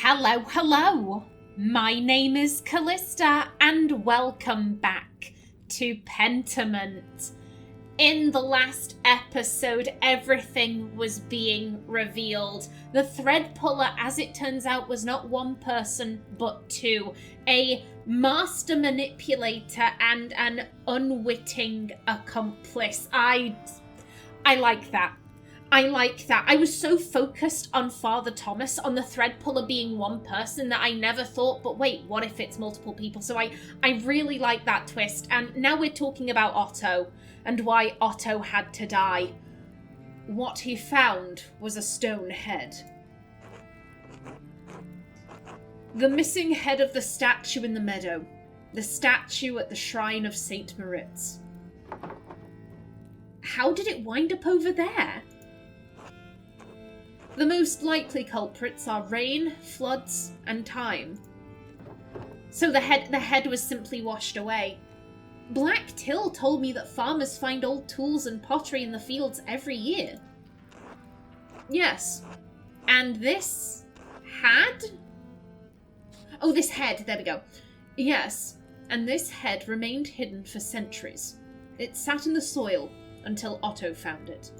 Hello. My name is Callista, and welcome back to Pentiment. In the last episode, everything was being revealed. The thread puller, as it turns out, was not one person, but two. A master manipulator and an unwitting accomplice. I like that. I was so focused on Father Thomas, on the thread puller being one person, that I never thought, but wait, what if it's multiple people? So I really like that twist. And now we're talking about Otto and why Otto had to die. What he found was a stone head. The missing head of the statue in the meadow. The statue at the shrine of St. Moritz. How did it wind up over there? The most likely culprits are rain, floods, and time. So the head was simply washed away. Black Till told me that farmers find old tools and pottery in the fields every year. Yes. And this this head, there we go. Yes, and this head remained hidden for centuries. It sat in the soil until Otto found it.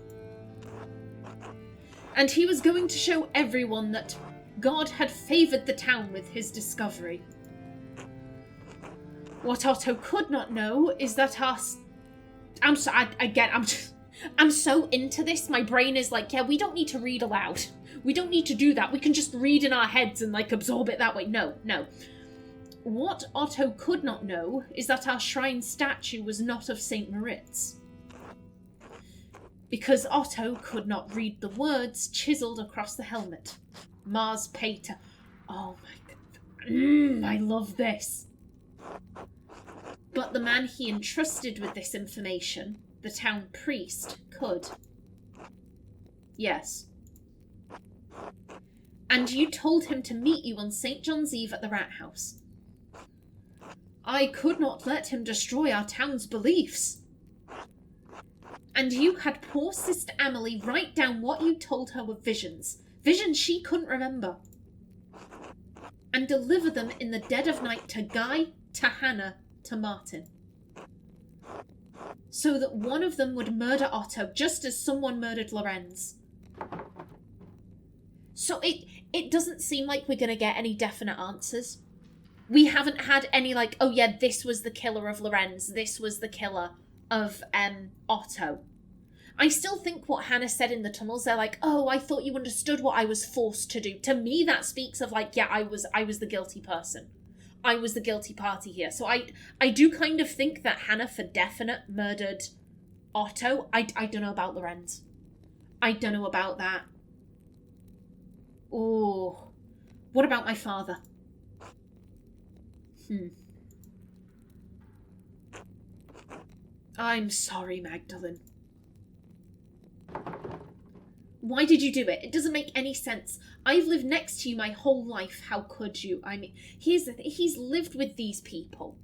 And he was going to show everyone that God had favoured the town with his discovery. What Otto could not know is that I'm so into this, my brain is like, yeah, we don't need to read aloud. We don't need to do that. We can just read in our heads and, absorb it that way. No. What Otto could not know is that our shrine statue was not of St. Moritz. Because Otto could not read the words chiselled across the helmet. Mars Pater. Oh my god. I love this. But the man he entrusted with this information, the town priest, could. Yes. And you told him to meet you on St. John's Eve at the Rat House. I could not let him destroy our town's beliefs. And you had poor Sister Amalie write down what you told her were visions she couldn't remember, and deliver them in the dead of night to Guy, to Hannah, to Martin, so that one of them would murder Otto, just as someone murdered Lorenz. So it doesn't seem like we're going to get any definite answers. We haven't had any oh yeah, this was the killer of Lorenz, this was the killer of Otto. I still think what Hannah said in the tunnels, they're like, oh, I thought you understood what I was forced to do. To me, that speaks of yeah, I was the guilty person. I was the guilty party here. So I do kind of think that Hannah for definite murdered Otto. I don't know about Lorenz. I don't know about that. Oh, what about my father? I'm sorry, Magdalene. Why did you do it? It doesn't make any sense. I've lived next to you my whole life. How could you? I mean, here's the thing. He's lived with these people.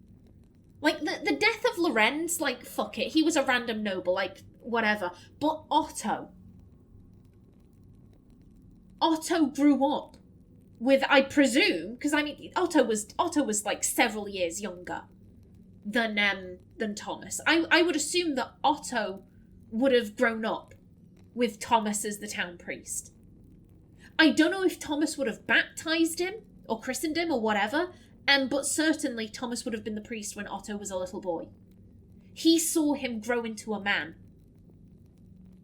The death of Lorenz, fuck it. He was a random noble, whatever. But Otto grew up with, I presume, because Otto was several years younger than Thomas. I would assume that Otto would have grown up with Thomas as the town priest. I don't know if Thomas would have baptized him or christened him or whatever, but certainly Thomas would have been the priest when Otto was a little boy. He saw him grow into a man,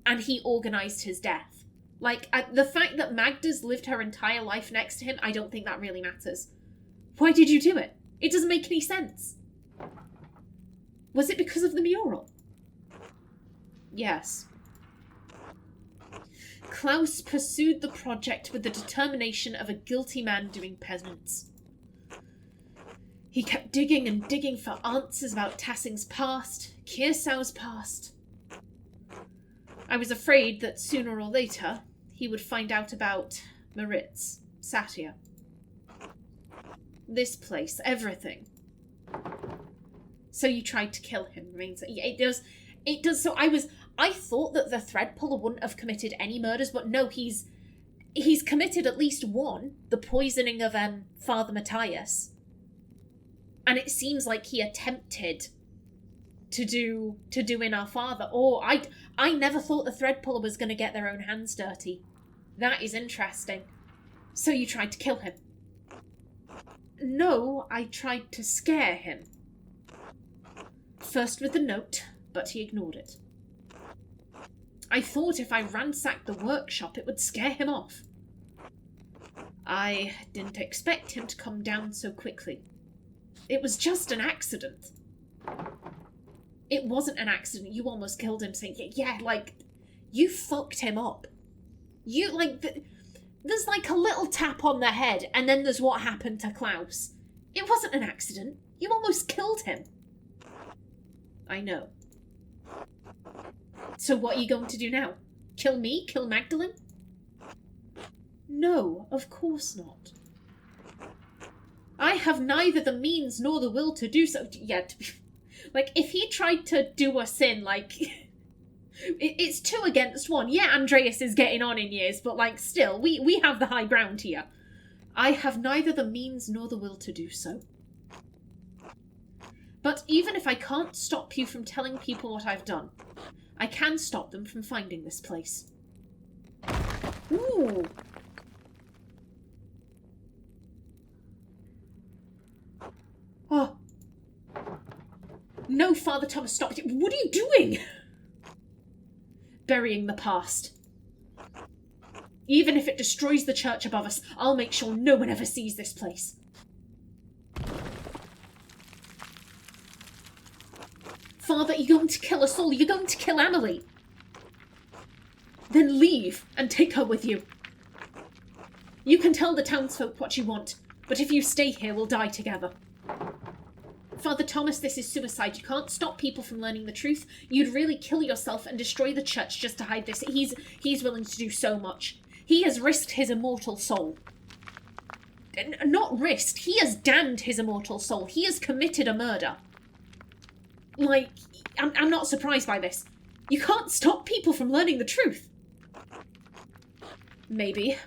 and he organised his death. The fact that Magda's lived her entire life next to him, I don't think that really matters. Why did you do it? It doesn't make any sense. Was it because of the mural? Yes. Klaus pursued the project with the determination of a guilty man doing penance. He kept digging and digging for answers about Tassing's past, Kearsau's past. I was afraid that sooner or later he would find out about Moritz, Satia. This place, everything. So you tried to kill him. It does. So I thought that the thread puller wouldn't have committed any murders, but no, he's he's committed at least one, the poisoning of Father Matthias. And it seems like he attempted to do in our father. Oh, I never thought the thread puller was going to get their own hands dirty. That is interesting. So you tried to kill him? No, I tried to scare him. First with the note, but he ignored it. I thought if I ransacked the workshop, it would scare him off. I didn't expect him to come down so quickly. It was just an accident. It wasn't an accident. You almost killed him, saying, yeah, like, you fucked him up. You, like, there's like a little tap on the head, and then there's what happened to Klaus. It wasn't an accident. You almost killed him. I know. So what are you going to do now? Kill me? Kill Magdalene? No, of course not. I have neither the means nor the will to do so. Yeah, like, if he tried to do us in, like, it's 2 against 1. Yeah, Andreas is getting on in years, but, like, still, we have the high ground here. I have neither the means nor the will to do so. But even if I can't stop you from telling people what I've done, I can stop them from finding this place. Ooh. Oh. No, Father Thomas, stop it. What are you doing? Burying the past. Even if it destroys the church above us, I'll make sure no one ever sees this place. Father, you're going to kill us all. You're going to kill Amalie. Then leave and take her with you. You can tell the townsfolk what you want, but if you stay here, we'll die together. Father Thomas, this is suicide. You can't stop people from learning the truth. You'd really kill yourself and destroy the church just to hide this. He's willing to do so much. He has risked his immortal soul. Not risked. He has damned his immortal soul. He has committed a murder. Like, I'm not surprised by this. You can't stop people from learning the truth. Maybe,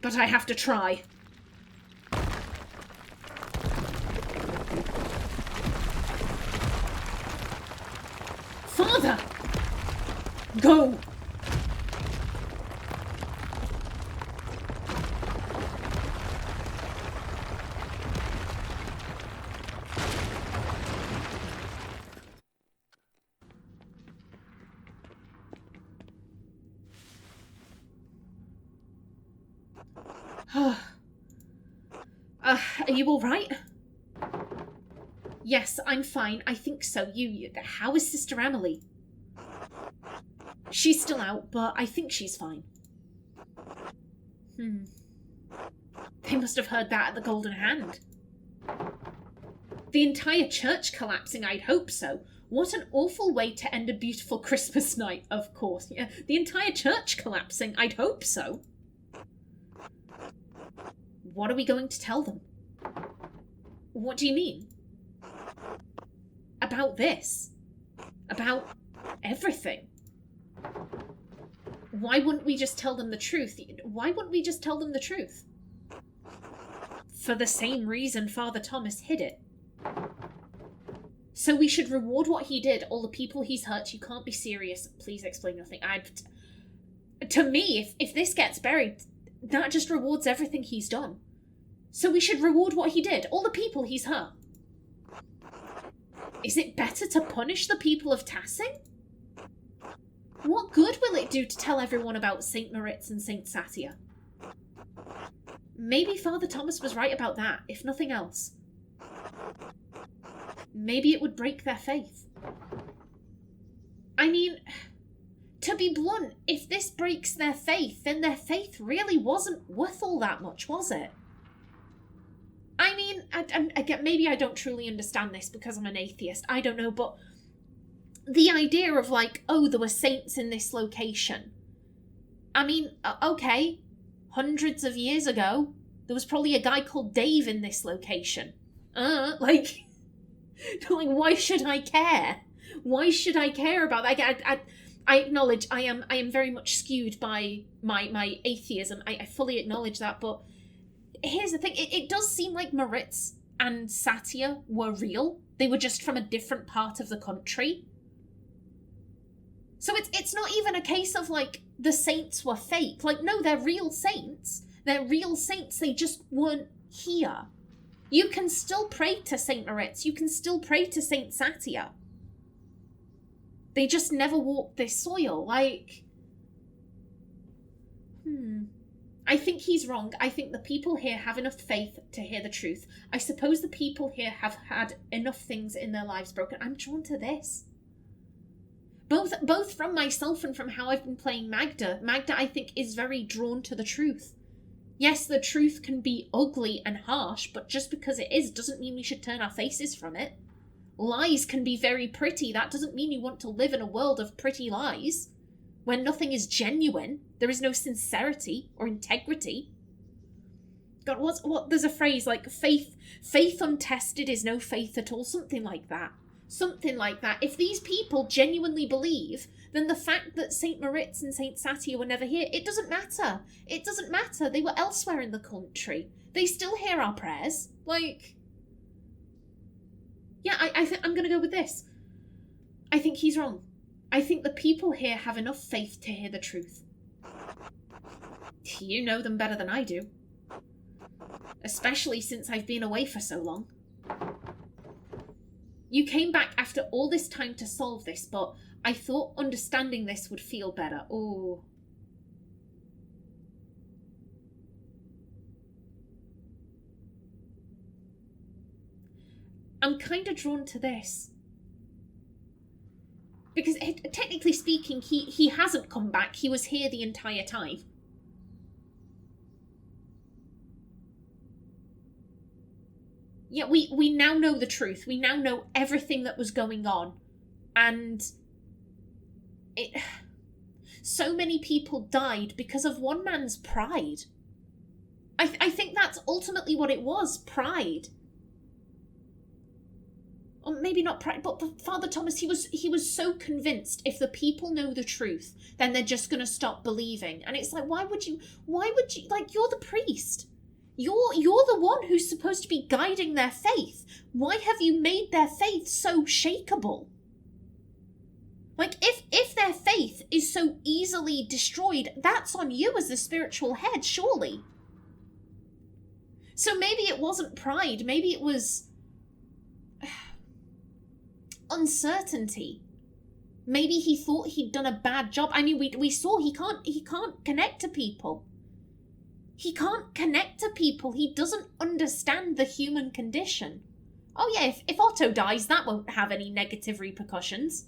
but I have to try. Father! Go! Are you all right? Yes, I'm fine. I think so. How is Sister Amalie? She's still out, but I think she's fine. They must have heard that at the Golden Hand. The entire church collapsing, I'd hope so. What an awful way to end a beautiful Christmas night, of course. Yeah, the entire church collapsing, I'd hope so. What are we going to tell them? What do you mean? About this? About everything? Why wouldn't we just tell them the truth? Why wouldn't we just tell them the truth? For the same reason Father Thomas hid it. So we should reward what he did, all the people he's hurt. You can't be serious. Please explain nothing. To me, if this gets buried, that just rewards everything he's done. So we should reward what he did, all the people he's hurt. Is it better to punish the people of Tassing? What good will it do to tell everyone about St. Moritz and St. Satia? Maybe Father Thomas was right about that, if nothing else. Maybe it would break their faith. I mean, to be blunt, if this breaks their faith, then their faith really wasn't worth all that much, was it? I mean, maybe I don't truly understand this because I'm an atheist. I don't know, but the idea of like, oh, there were saints in this location. I mean, okay, hundreds of years ago, there was probably a guy called Dave in this location. Like, why should I care? Why should I care about that? I acknowledge I am very much skewed by my atheism. I fully acknowledge that, but here's the thing. It does seem like Maritz and Satya were real. They were just from a different part of the country. So it's not even a case of, like, the saints were fake. Like, no, they're real saints. They're real saints. They just weren't here. You can still pray to Saint Maritz. You can still pray to Saint Satya. They just never walked this soil. Like, I think he's wrong. I think the people here have enough faith to hear the truth. I suppose the people here have had enough things in their lives broken. I'm drawn to this. Both from myself and from how I've been playing Magda. Magda, I think, is very drawn to the truth. Yes, the truth can be ugly and harsh, but just because it is doesn't mean we should turn our faces from it. Lies can be very pretty. That doesn't mean you want to live in a world of pretty lies, where nothing is genuine. There is no sincerity or integrity. God, there's a phrase like faith untested is no faith at all. Something like that. Something like that. If these people genuinely believe, then the fact that Saint Maritz and Saint Satya were never here, it doesn't matter. It doesn't matter. They were elsewhere in the country. They still hear our prayers. Like, yeah, I think I'm going to go with this. I think he's wrong. I think the people here have enough faith to hear the truth. You know them better than I do. Especially since I've been away for so long. You came back after all this time to solve this, but I thought understanding this would feel better. Oh. I'm kind of drawn to this. Because technically speaking, he hasn't come back. He was here the entire time. Yeah, we now know the truth. We now know everything that was going on. And so many people died because of one man's pride. I think that's ultimately what it was, pride. Or maybe not pride, but Father Thomas, he was so convinced if the people know the truth, then they're just going to stop believing. And it's like, why would you, like, you're the priest. You're the one who's supposed to be guiding their faith. Why have you made their faith so shakeable? Like, if their faith is so easily destroyed, that's on you as the spiritual head, surely. So maybe it wasn't pride, maybe it was uncertainty. Maybe he thought he'd done a bad job. I mean, we saw he can't connect to people. He can't connect to people. He doesn't understand the human condition. Oh yeah, if Otto dies, that won't have any negative repercussions.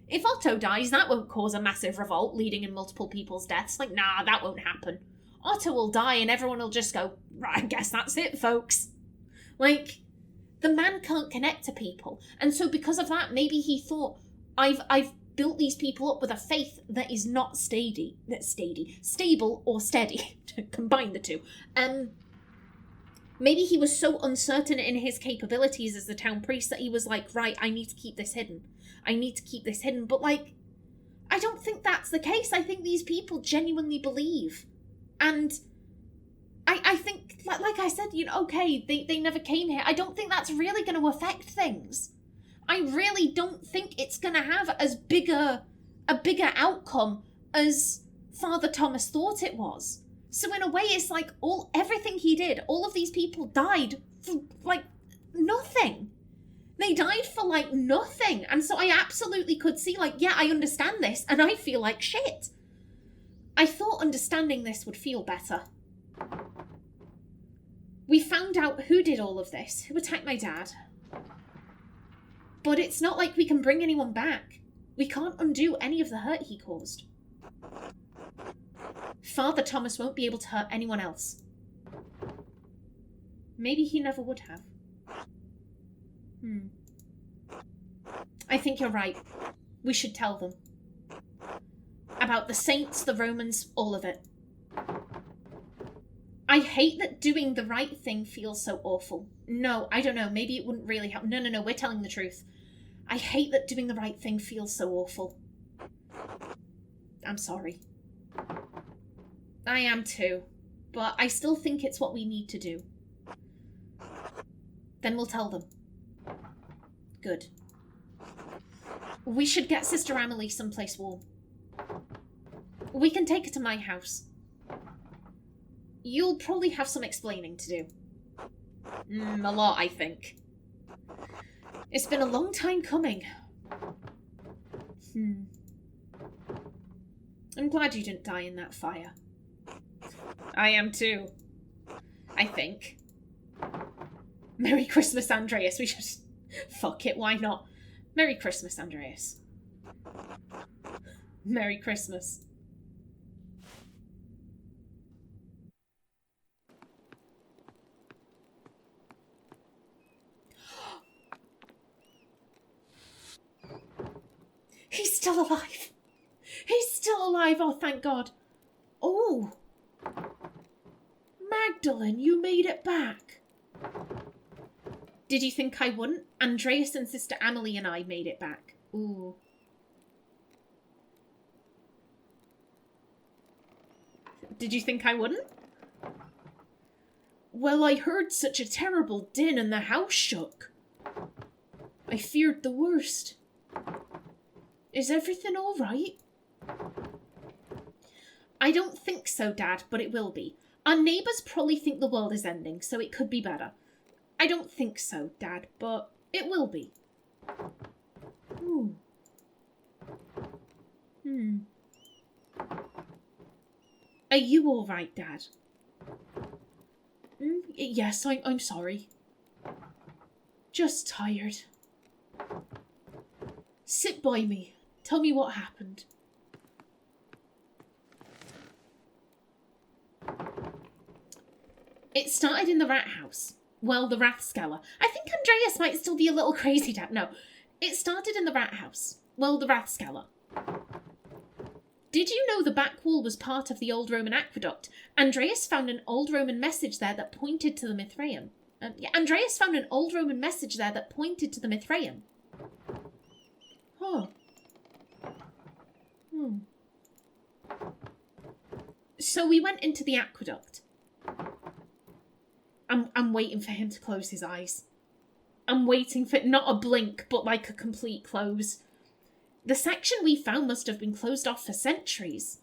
If Otto dies, that won't cause a massive revolt leading in multiple people's deaths. Like, nah, that won't happen. Otto will die and everyone will just go, right, I guess that's it, folks. Like, the man can't connect to people. And so because of that, maybe he thought, I've built these people up with a faith that is not stable or steady. To combine the two. Maybe he was so uncertain in his capabilities as the town priest that he was like, right, I need to keep this hidden. But, like, I don't think that's the case. I think these people genuinely believe. And I think, like I said, you know, okay, they never came here. I don't think that's really going to affect things. I really don't think it's going to have a bigger outcome as Father Thomas thought it was. So in a way, it's like everything he did, all of these people died for, like, nothing. They died for, like, nothing. And so I absolutely could see, like, yeah, I understand this, and I feel like shit. I thought understanding this would feel better. We found out who did all of this, who attacked my dad. But it's not like we can bring anyone back. We can't undo any of the hurt he caused. Father Thomas won't be able to hurt anyone else. Maybe he never would have. I think you're right. We should tell them. About the saints, the Romans, all of it. I hate that doing the right thing feels so awful. No, I don't know. Maybe it wouldn't really help. No, we're telling the truth. I hate that doing the right thing feels so awful. I'm sorry. I am too. But I still think it's what we need to do. Then we'll tell them. Good. We should get Sister Amalie someplace warm. We can take her to my house. You'll probably have some explaining to do. A lot, I think. It's been a long time coming. I'm glad you didn't die in that fire. I am too. I think. Merry Christmas, Andreas. We should... Fuck it, why not? Merry Christmas, Andreas. Merry Christmas. He's still alive. He's still alive. Oh, thank God. Oh. Magdalene, you made it back. Did you think I wouldn't? Andreas and Sister Amalie and I made it back. Ooh. Did you think I wouldn't? Well, I heard such a terrible din and the house shook. I feared the worst. Is everything all right? I don't think so, Dad, but it will be. Our neighbours probably think the world is ending, so it could be better. I don't think so, Dad, but it will be. Are you all right, Dad? Yes, I'm sorry. Just tired. Sit by me. Tell me what happened. It started in the rat house. Well, the Rathskeller. I think Andreas might still be a little crazy, Dad. No, it started in the rat house. Well, the Rathskeller. Did you know the back wall was part of the old Roman aqueduct? Andreas found an old Roman message there that pointed to the Mithraeum. Andreas found an old Roman message there that pointed to the Mithraeum. Huh. So we went into the aqueduct. I'm waiting for him to close his eyes. I'm waiting for not a blink, but like a complete close. The section we found must have been closed off for centuries.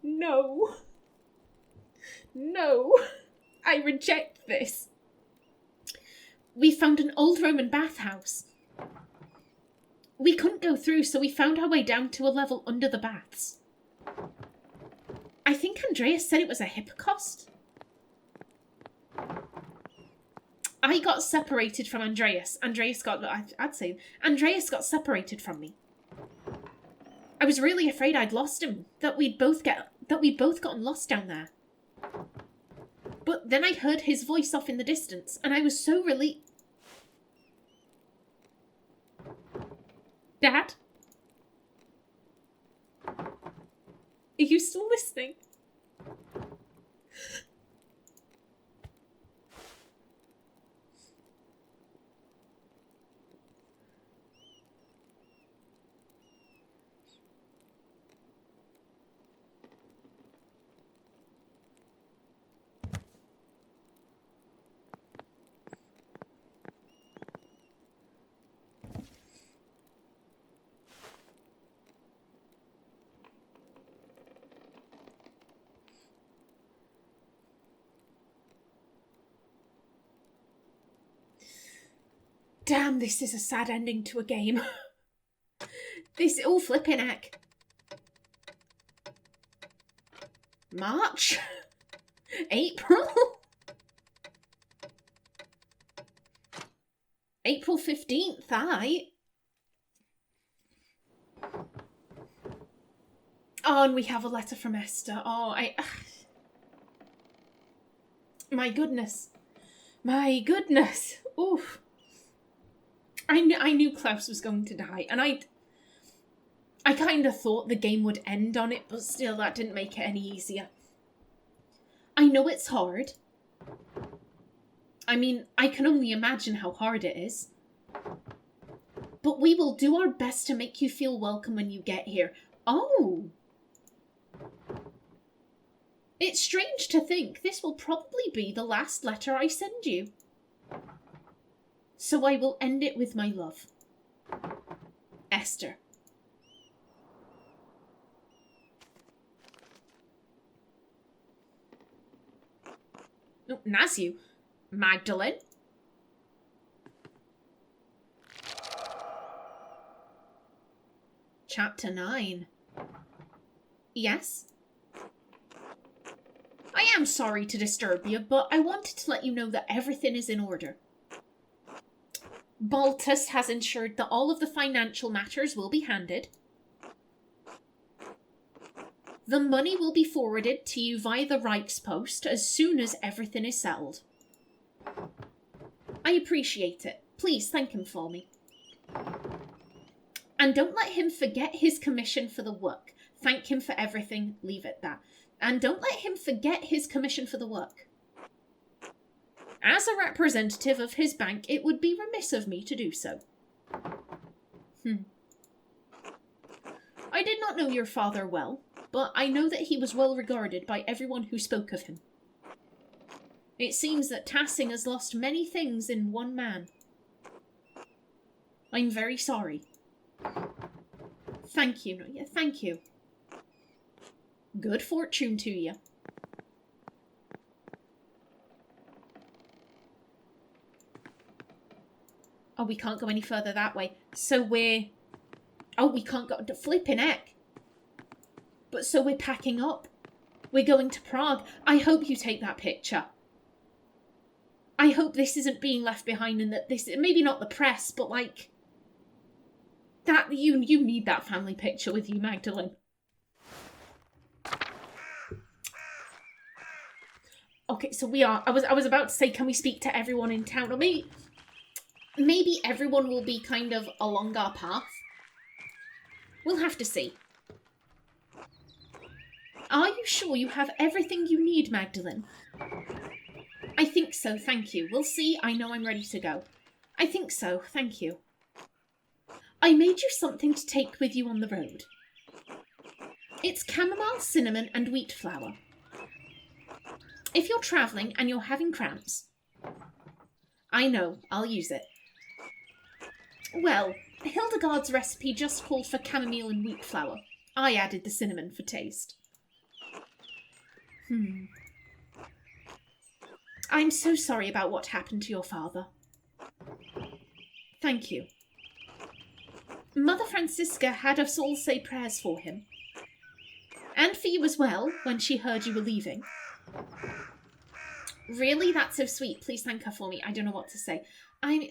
No. No. I reject this. We found an old Roman bathhouse. We couldn't go through, so we found our way down to a level under the baths. I think Andreas said it was a hippocaust. I got separated from Andreas. Andreas got separated from me. I was really afraid I'd lost him, that we'd both gotten lost down there. But then I heard his voice off in the distance, and I was so relieved. Dad? Are you still listening? Damn, this is a sad ending to a game. This all flipping heck. March? April? April 15th, aye. Oh, and we have a letter from Esther. Oh, my goodness. My goodness. Oof. I knew Klaus was going to die, and I kind of thought the game would end on it, but still, that didn't make it any easier. I know it's hard. I mean, I can only imagine how hard it is. But we will do our best to make you feel welcome when you get here. Oh! It's strange to think this will probably be the last letter I send you. So I will end it with my love. Esther. Oh, Nasu. Magdalene. Chapter 9. Yes? I am sorry to disturb you, but I wanted to let you know that everything is in order. Baltus has ensured that all of the financial matters will be handed. The money will be forwarded to you via the Reichspost as soon as everything is settled. I appreciate it. Please thank him for me. And don't let him forget his commission for the work. Thank him for everything. Leave it that. And don't let him forget his commission for the work. As a representative of his bank, it would be remiss of me to do so. I did not know your father well, but I know that he was well regarded by everyone who spoke of him. It seems that Tassing has lost many things in one man. I'm very sorry. Thank you. Yeah, thank you. Good fortune to you. Oh, we can't go any further that way. So we're... Oh, we can't go... Flipping heck. But so we're packing up. We're going to Prague. I hope you take that picture. I hope this isn't being left behind and that this... Maybe not the press, but like... That you need that family picture with you, Magdalene. Okay, so we are... I was about to say, can we speak to everyone in town? Or maybe everyone will be kind of along our path. We'll have to see. Are you sure you have everything you need, Magdalene? I think so, thank you. We'll see. I know I'm ready to go. I think so, thank you. I made you something to take with you on the road. It's chamomile, cinnamon, and wheat flour. If you're travelling and you're having cramps... I know, I'll use it. Well, Hildegard's recipe just called for chamomile and wheat flour. I added the cinnamon for taste. I'm so sorry about what happened to your father. Thank you. Mother Francisca had us all say prayers for him. And for you as well, when she heard you were leaving. Really? That's so sweet. Please thank her for me. I don't know what to say. I'm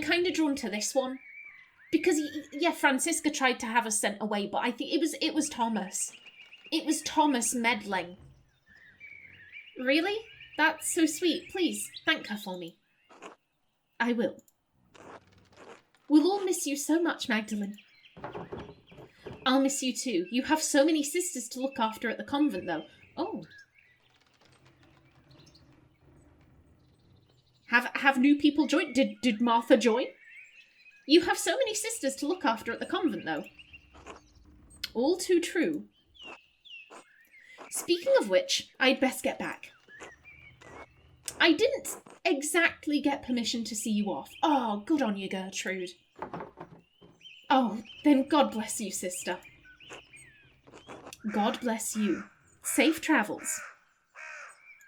kind of drawn to this one. Because, yeah, Francisca tried to have us sent away, but I think it was Thomas. It was Thomas meddling. Really? That's so sweet. Please, thank her for me. I will. We'll all miss you so much, Magdalene. I'll miss you too. You have so many sisters to look after at the convent, though. Oh. Have new people joined? Did Martha join? You have so many sisters to look after at the convent, though. All too true. Speaking of which, I'd best get back. I didn't exactly get permission to see you off. Oh, good on you, Gertrude. Oh, then God bless you, sister. God bless you. Safe travels.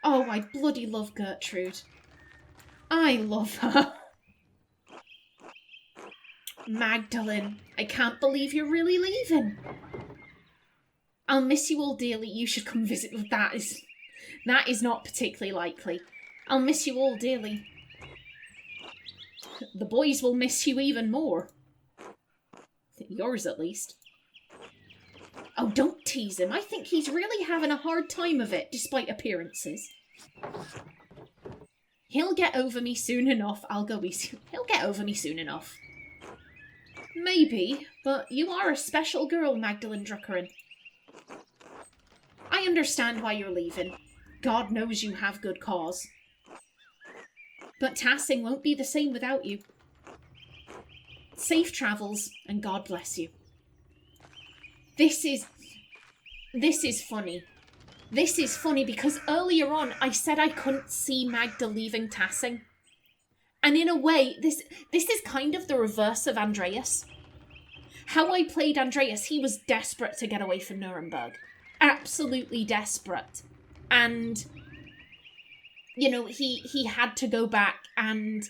Oh, I bloody love Gertrude. I love her. Magdalene, I can't believe you're really leaving. I'll miss you all dearly. You should come visit with that. That is not particularly likely. I'll miss you all dearly. The boys will miss you even more. Yours, at least. Oh, don't tease him. I think he's really having a hard time of it, despite appearances. He'll get over me soon enough. He'll get over me soon enough. Maybe, but you are a special girl, Magdalene Druckerin. I understand why you're leaving. God knows you have good cause. But Tassing won't be the same without you. Safe travels, and God bless you. This is funny. This is funny because earlier on I said I couldn't see Magda leaving Tassing. And in a way, this is kind of the reverse of Andreas. How I played Andreas, he was desperate to get away from Nuremberg. Absolutely desperate. And, you know, he had to go back and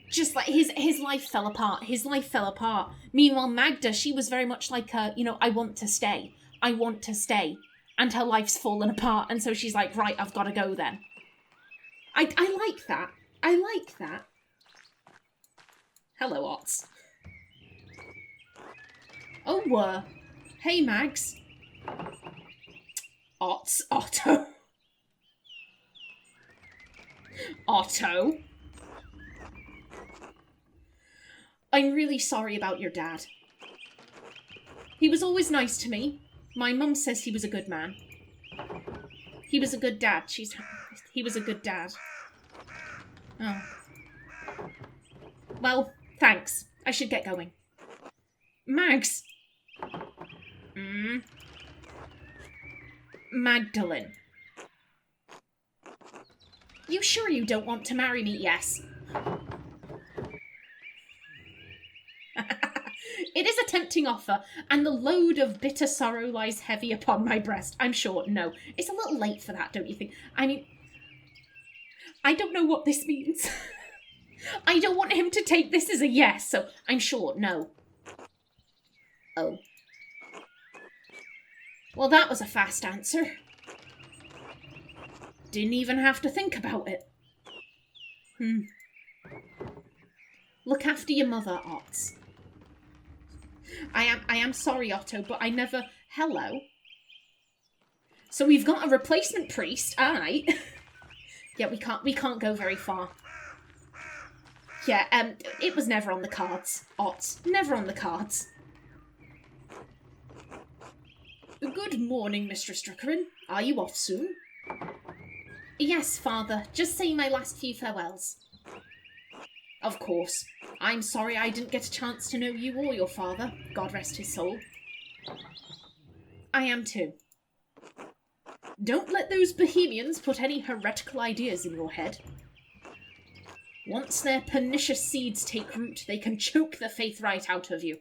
just like his life fell apart. His life fell apart. Meanwhile, Magda, she was very much like, I want to stay. I want to stay. And her life's fallen apart. And so she's like, right, I've got to go then. I like that. I like that. Hello, Otts. Oh, hey, Mags. Otts. Otto. Otto. I'm really sorry about your dad. He was always nice to me. My mum says he was a good man. He was a good dad. He was a good dad. Oh. Well, thanks. I should get going. Mags. Magdalene. You sure you don't want to marry me? Yes. It is a tempting offer, and the load of bitter sorrow lies heavy upon my breast. I'm sure, no. It's a little late for that, don't you think? I mean, I don't know what this means. I don't want him to take this as a yes, so I'm sure, no. Oh. Well, that was a fast answer. Didn't even have to think about it. Look after your mother, Otts. I am sorry, Otto, but I never... Hello? So we've got a replacement priest, alright. Yeah, we can't go very far. Yeah, it was never on the cards, Otts. Never on the cards. Good morning, Mistress Druckerin. Are you off soon? Yes, Father. Just saying my last few farewells. Of course. I'm sorry I didn't get a chance to know you or your father. God rest his soul. I am too. Don't let those Bohemians put any heretical ideas in your head. Once their pernicious seeds take root, they can choke the faith right out of you.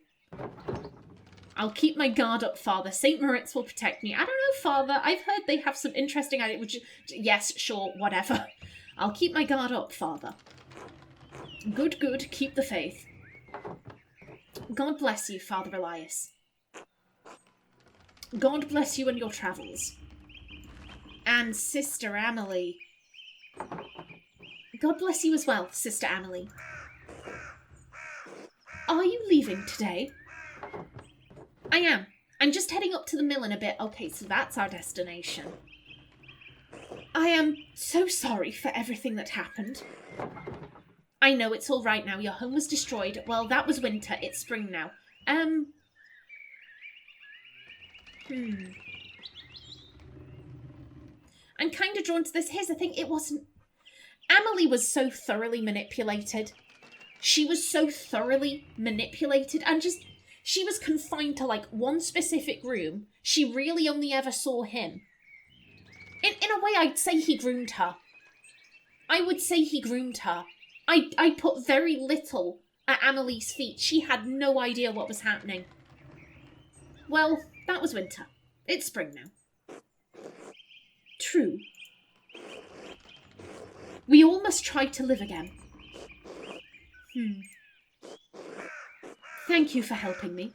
I'll keep my guard up, Father. St. Moritz will protect me. I don't know, Father. I've heard they have some interesting ideas. Which, yes, sure, whatever. I'll keep my guard up, Father. Good, good. Keep the faith. God bless you, Father Elias. God bless you in your travels. And Sister Amalie. God bless you as well, Sister Amalie. Are you leaving today? I am. I'm just heading up to the mill in a bit. Okay, so that's our destination. I am so sorry for everything that happened. I know, it's all right now. Your home was destroyed. Well, that was winter. It's spring now. I'm kind of drawn to this. Here's the thing. It wasn't... Amalie was so thoroughly manipulated. She was so thoroughly manipulated and just... She was confined to, like, one specific room. She really only ever saw him. In a way, I'd say he groomed her. I would say he groomed her. I put very little at Amalie's feet. She had no idea what was happening. Well, that was winter. It's spring now. True. We all must try to live again. Thank you for helping me.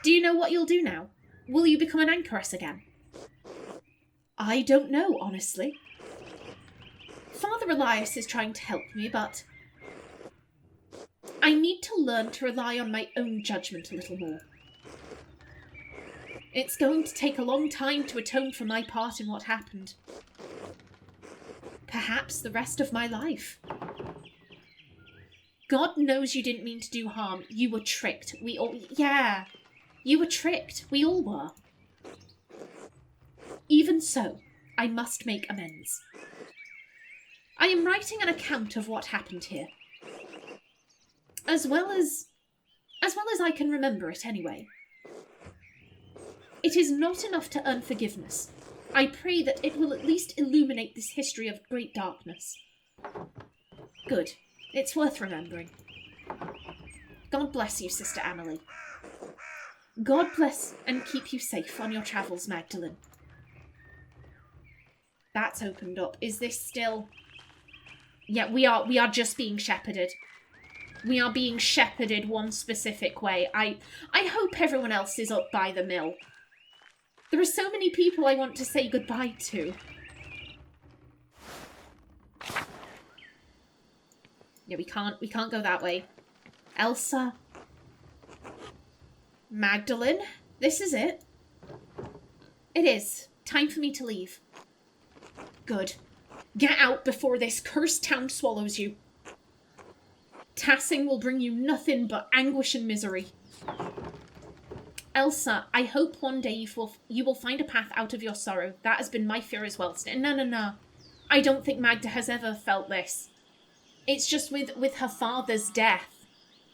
Do you know what you'll do now? Will you become an anchoress again? I don't know, honestly. Father Elias is trying to help me, but I need to learn to rely on my own judgment a little more. It's going to take a long time to atone for my part in what happened. Perhaps the rest of my life. God knows you didn't mean to do harm. You were tricked. You were tricked. We all were. Even so, I must make amends. I am writing an account of what happened here. As well as I can remember it anyway. It is not enough to earn forgiveness. I pray that it will at least illuminate this history of great darkness. Good. It's worth remembering. God bless you, Sister Amalie. God bless and keep you safe on your travels, Magdalene. That's opened up. Is this still... Yeah, we are just being shepherded. We are being shepherded one specific way. I hope everyone else is up by the mill. There are so many people I want to say goodbye to. Yeah, we can't go that way. Elsa. Magdalene, this is it. It is. Time for me to leave. Good. Get out before this cursed town swallows you. Tassing will bring you nothing but anguish and misery. Elsa, I hope one day you will find a path out of your sorrow. That has been my fear as well. No. I don't think Magda has ever felt this. It's just with her father's death.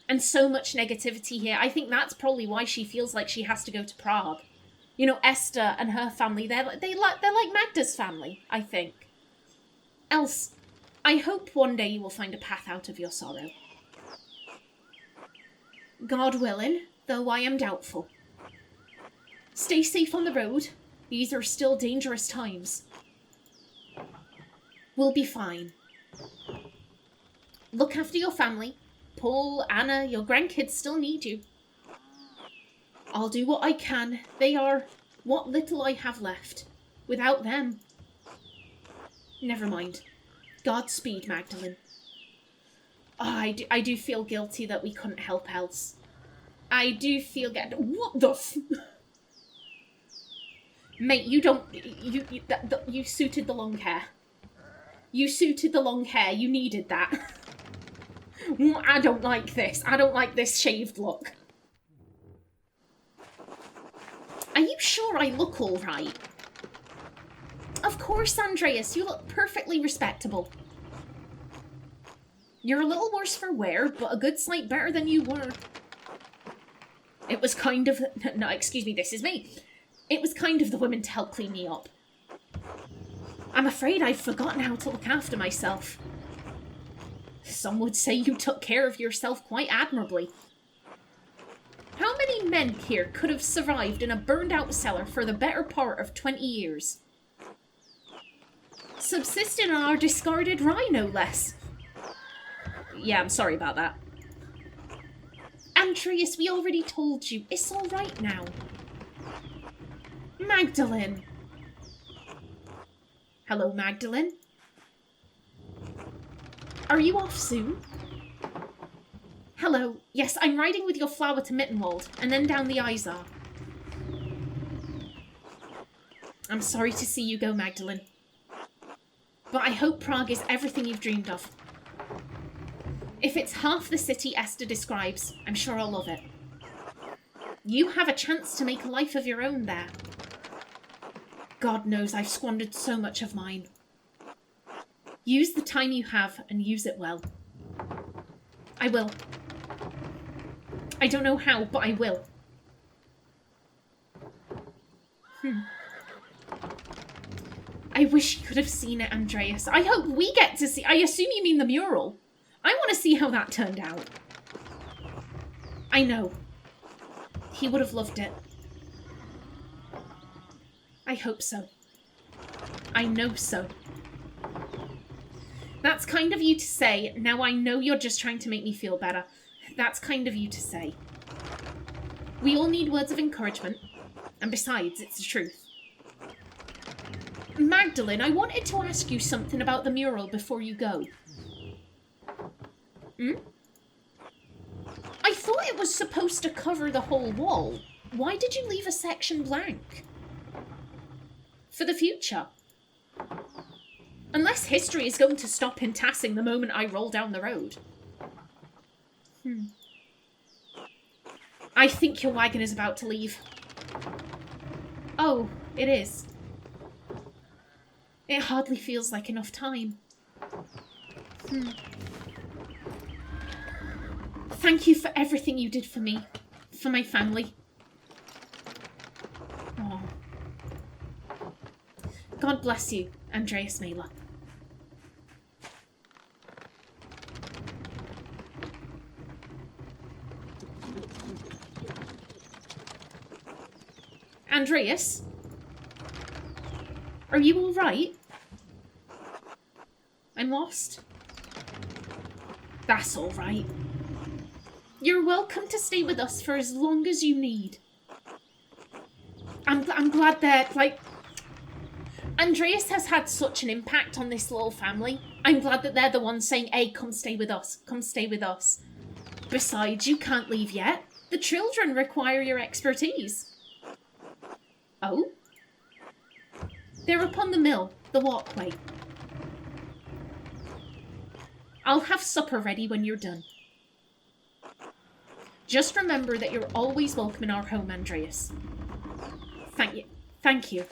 And so much negativity here. I think that's probably why she feels like she has to go to Prague. You know, Esther and her family, they're like Magda's family, I think. Else, I hope one day you will find a path out of your sorrow. God willing, though I am doubtful. Stay safe on the road. These are still dangerous times. We'll be fine. Look after your family. Paul, Anna, your grandkids still need you. I'll do what I can. They are what little I have left. Without them... Never mind. Godspeed, Magdalene. Oh, I do feel guilty that we couldn't help else. I do feel... What the f... Mate, you don't... You suited the long hair. You suited the long hair. You needed that. I don't like this. I don't like this shaved look. Are you sure I look all right? Of course, Andreas. You look perfectly respectable. You're a little worse for wear, but a good sight better than you were. It was kind of... No, excuse me, this is me. It was kind of the women to help clean me up. I'm afraid I've forgotten how to look after myself. Some would say you took care of yourself quite admirably. How many men here could have survived in a burned-out cellar for the better part of 20 years? Subsisting on our discarded rye, no less. Yeah, I'm sorry about that. Andreas, we already told you. It's all right now. Magdalene. Hello, Magdalene. Are you off soon? Hello. Yes, I'm riding with your flower to Mittenwald, and then down the Isar. I'm sorry to see you go, Magdalene. But I hope Prague is everything you've dreamed of. If it's half the city Esther describes, I'm sure I'll love it. You have a chance to make a life of your own there. God knows I've squandered so much of mine. Use the time you have and use it well. I will. I don't know how, but I will. I wish you could have seen it, Andreas. I hope we get to see... I assume you mean the mural. I want to see how that turned out. I know. He would have loved it. I hope so. I know so. That's kind of you to say. Now I know you're just trying to make me feel better. That's kind of you to say. We all need words of encouragement. And besides, it's the truth. Magdalene, I wanted to ask you something about the mural before you go. I thought it was supposed to cover the whole wall. Why did you leave a section blank? For the future. Unless history is going to stop in Tassing the moment I roll down the road. I think your wagon is about to leave. Oh, it is. It hardly feels like enough time. Thank you for everything you did for me. For my family. Oh. God bless you, Andreas Mailer. Andreas? Are you all right? I'm lost. That's all right. You're welcome to stay with us for as long as you need. I'm glad that, like, Andreas has had such an impact on this little family. I'm glad that they're the ones saying, hey, come stay with us. Come stay with us. Besides, you can't leave yet. The children require your expertise. Oh? They're upon the mill, the walkway. I'll have supper ready when you're done. Just remember that you're always welcome in our home, Andreas. Thank you. Thank you.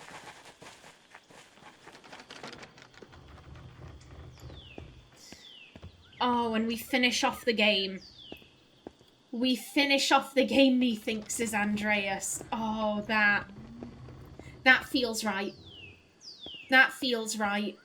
Oh, and we finish off the game. We finish off the game, methinks, is Andreas. Oh, that feels right. That feels right.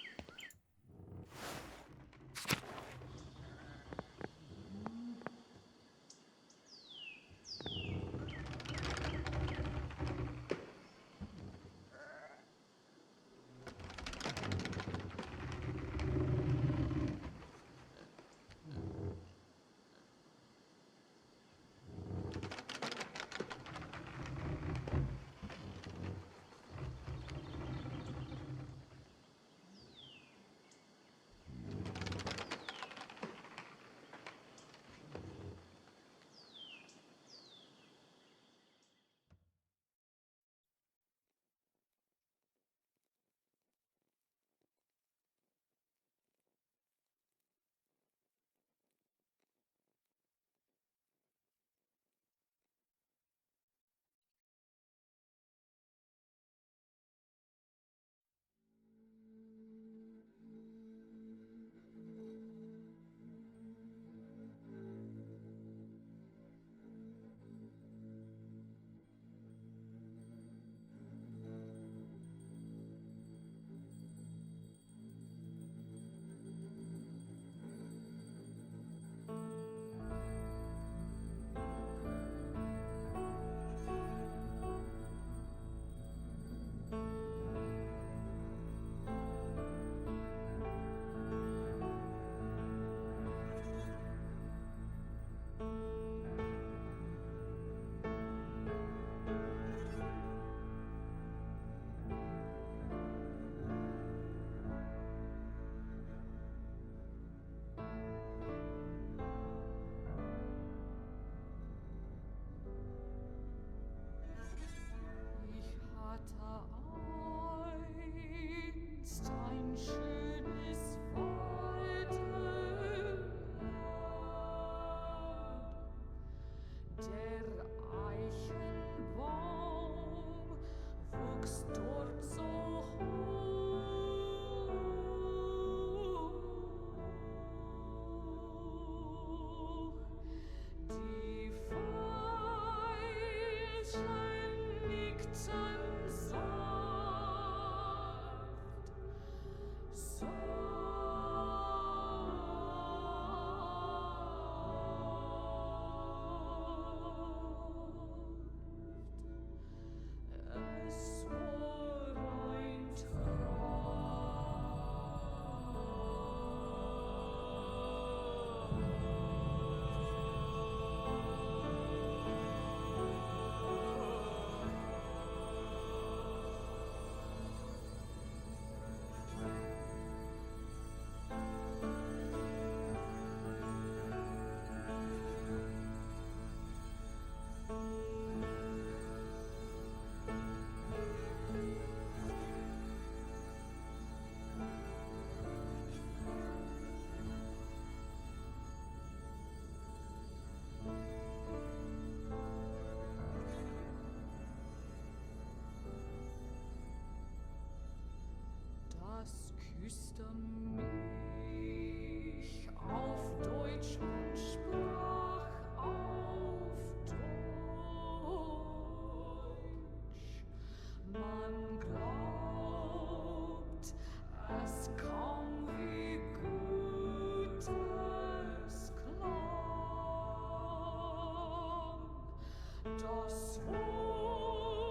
das Wort,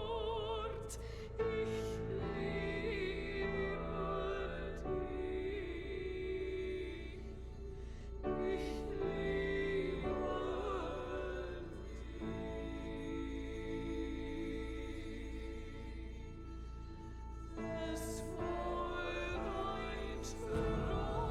ich liebe dich, ich liebe dich. Es war ein Traum.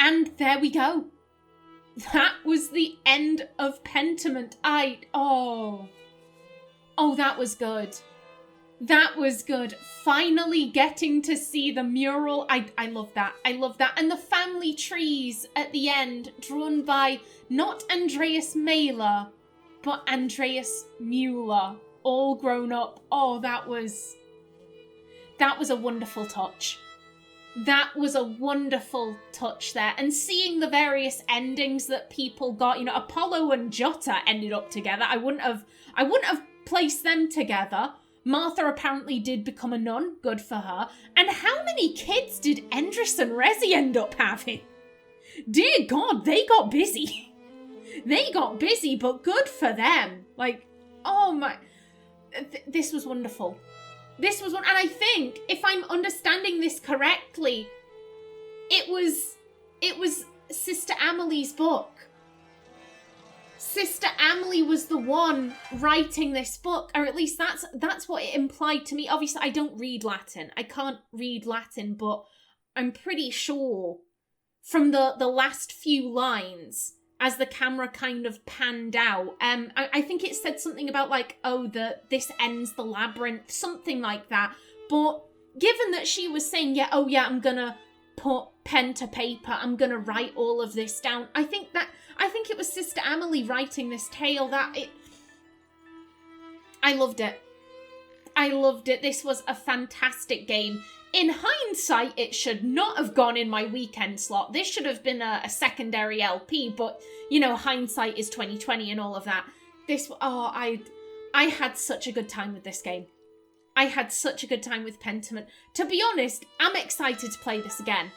And there we go. That was the end of Pentiment. Oh, that was good. That was good. Finally getting to see the mural. I love that. I love that. And the family trees at the end, drawn by not Andreas Mailer, but Andreas Mueller, all grown up. Oh, that was a wonderful touch. That was a wonderful touch there. And seeing the various endings that people got, you know, Apollo and Jota ended up together. I wouldn't have placed them together. Martha apparently did become a nun. Good for her. And how many kids did Endris and Rezi end up having? Dear God, they got busy. They got busy, but good for them. Like, oh my... This was wonderful. This was one, and I think, if I'm understanding this correctly, it was Sister Amalie's book. Sister Amalie was the one writing this book, or at least that's what it implied to me. Obviously, I don't read Latin. I can't read Latin, but I'm pretty sure from the last few lines, as the camera kind of panned out, I think it said something about like, oh, this ends the labyrinth, something like that. But given that she was saying, I'm gonna put pen to paper, I'm gonna write all of this down, I think it was Sister Amalie writing this tale I loved it. I loved it. This was a fantastic game. In hindsight, it should not have gone in my weekend slot. This should have been a secondary LP, but, you know, hindsight is 2020 and all of that. I had such a good time with this game. I had such a good time with Pentiment. To be honest, I'm excited to play this again.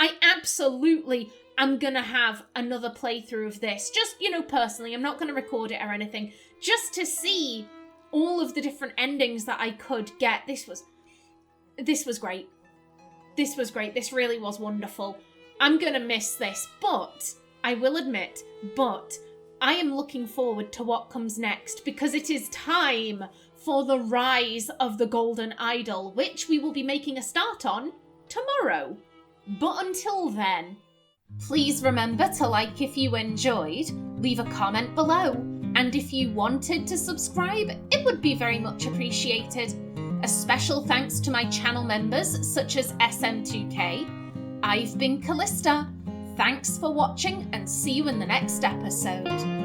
I absolutely am going to have another playthrough of this. Just, you know, personally, I'm not going to record it or anything. Just to see all of the different endings that I could get. This was great. This was great. This really was wonderful. I'm going to miss this, but I will admit, I am looking forward to what comes next, because it is time for the Rise of the Golden Idol, which we will be making a start on tomorrow. But until then, please remember to like if you enjoyed, leave a comment below, and if you wanted to subscribe, it would be very much appreciated. A special thanks to my channel members such as SM2K. I've been Kallista. Thanks for watching and see you in the next episode.